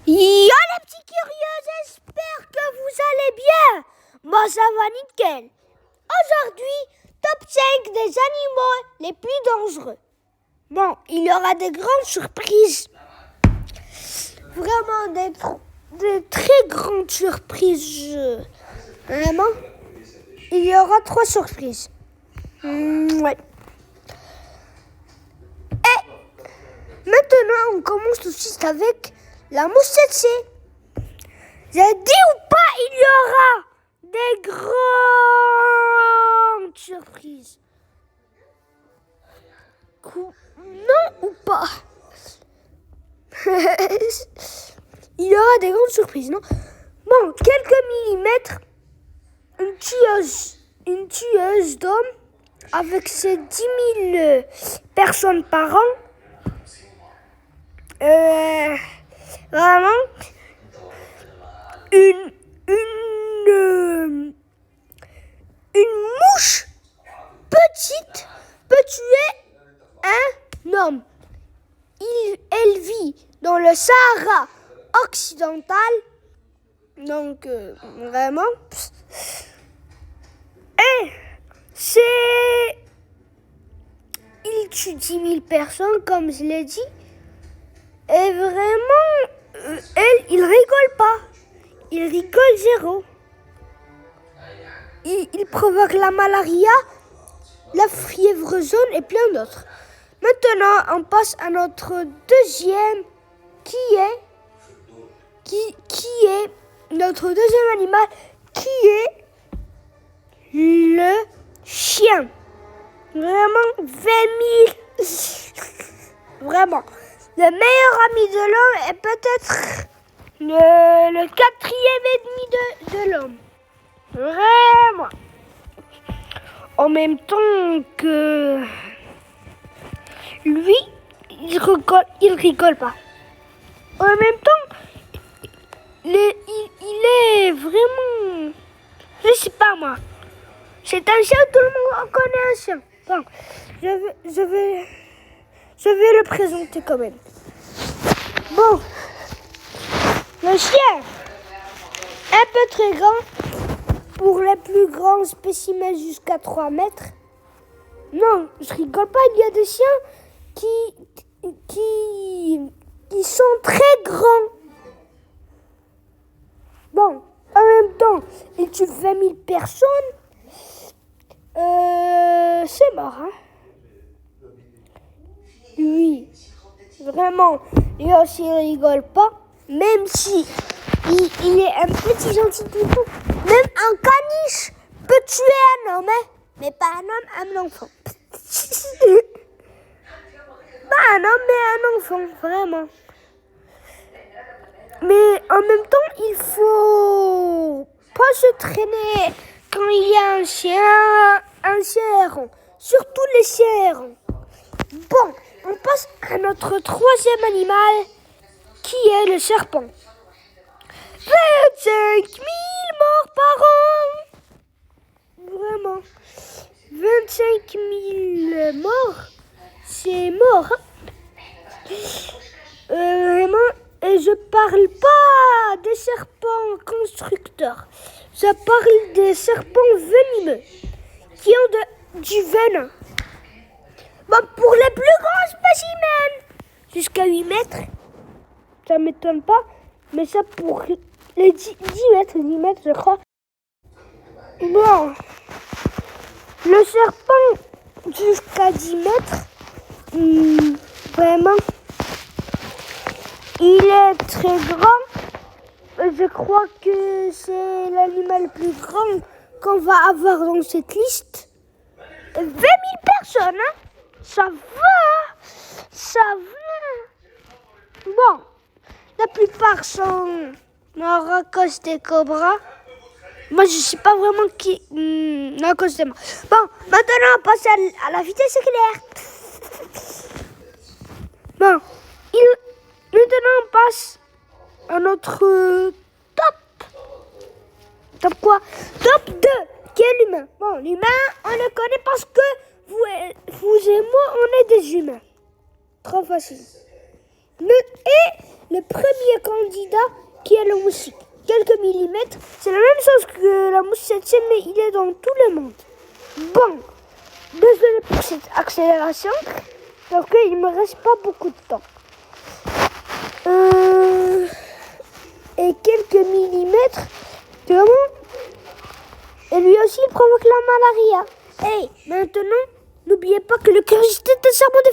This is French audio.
Yo les petits curieux, j'espère que vous allez bien. Moi ça va nickel. Aujourd'hui, top 5 des animaux les plus dangereux. Bon, il y aura des grandes surprises. Vraiment des très grandes surprises. Vraiment. Il y aura 3 surprises. Ouais. Et maintenant, on commence tout de suite avec la mouche tsetse. J'ai dit ou pas, il y aura des grandes surprises. Non ou pas? Il y aura des grandes surprises, non? Bon, quelques millimètres, une tueuse d'hommes avec ses 10 000 personnes par an. Vraiment, une mouche petite peut tuer un homme. Elle vit dans le Sahara occidental, donc vraiment, et il tue 10 000 personnes, comme je l'ai dit, et vraiment, il rigole pas, il rigole zéro. Il provoque la malaria, la fièvre jaune et plein d'autres. Maintenant, on passe à notre deuxième, qui est notre deuxième animal, qui est le chien. Vraiment, 20 000. Vraiment. Le meilleur ami de l'homme est peut-être le quatrième ennemi de l'homme. Vraiment. En même temps que lui, il rigole pas. En même temps, il est vraiment, je sais pas moi. C'est un chien, tout le monde en connaît un chien. Bon, je vais le présenter quand même. Bon, le chien, un peu très grand, pour les plus grands spécimens jusqu'à 3 mètres. Non, je rigole pas, il y a des chiens qui sont très grands. Bon, en même temps, ils tuent 20 000 personnes. C'est mort, hein? Oui, vraiment. Et aussi, il rigole pas, même si il est un petit gentil toutou. Même un caniche peut tuer un homme, hein? Mais pas un homme, un enfant. Pas un homme, mais un enfant, vraiment. Mais en même temps, il faut pas se traîner quand il y a un chien errant. Surtout les chiens errants. Bon, on passe à notre troisième animal, qui est le serpent. 25 000 morts par an. Vraiment. 25 000 morts, c'est mort. Vraiment, et je parle pas des serpents constructeurs. Je parle des serpents venimeux qui ont du venin. Bon, pour les plus grands spécimens, jusqu'à 8 mètres, ça m'étonne pas, mais ça pour les 10 mètres, je crois. Bon, le serpent jusqu'à 10 mètres, vraiment, il est très grand. Je crois que c'est l'animal le plus grand qu'on va avoir dans cette liste. 20 000 personnes, hein? Ça va. Bon, la plupart sont morts à cause des cobras. Moi, je sais pas vraiment qui. À cause de moi. Bon, maintenant, on passe à la vitesse éclair. Bon, maintenant, on passe à notre top. Top quoi? Top 2, qui est l'humain. Bon, l'humain, on le connaît parce que vous et moi, on est des humains. Trop facile. Et le premier candidat qui est le moustique. Quelques millimètres, c'est la même chose que la mouche 7e, mais il est dans tout le monde. Bon, désolé pour cette accélération, parce qu'il ne me reste pas beaucoup de temps. Et quelques millimètres, vraiment. Et lui aussi, il provoque la malaria. Hey, maintenant, n'oubliez pas que le cœur est un serment de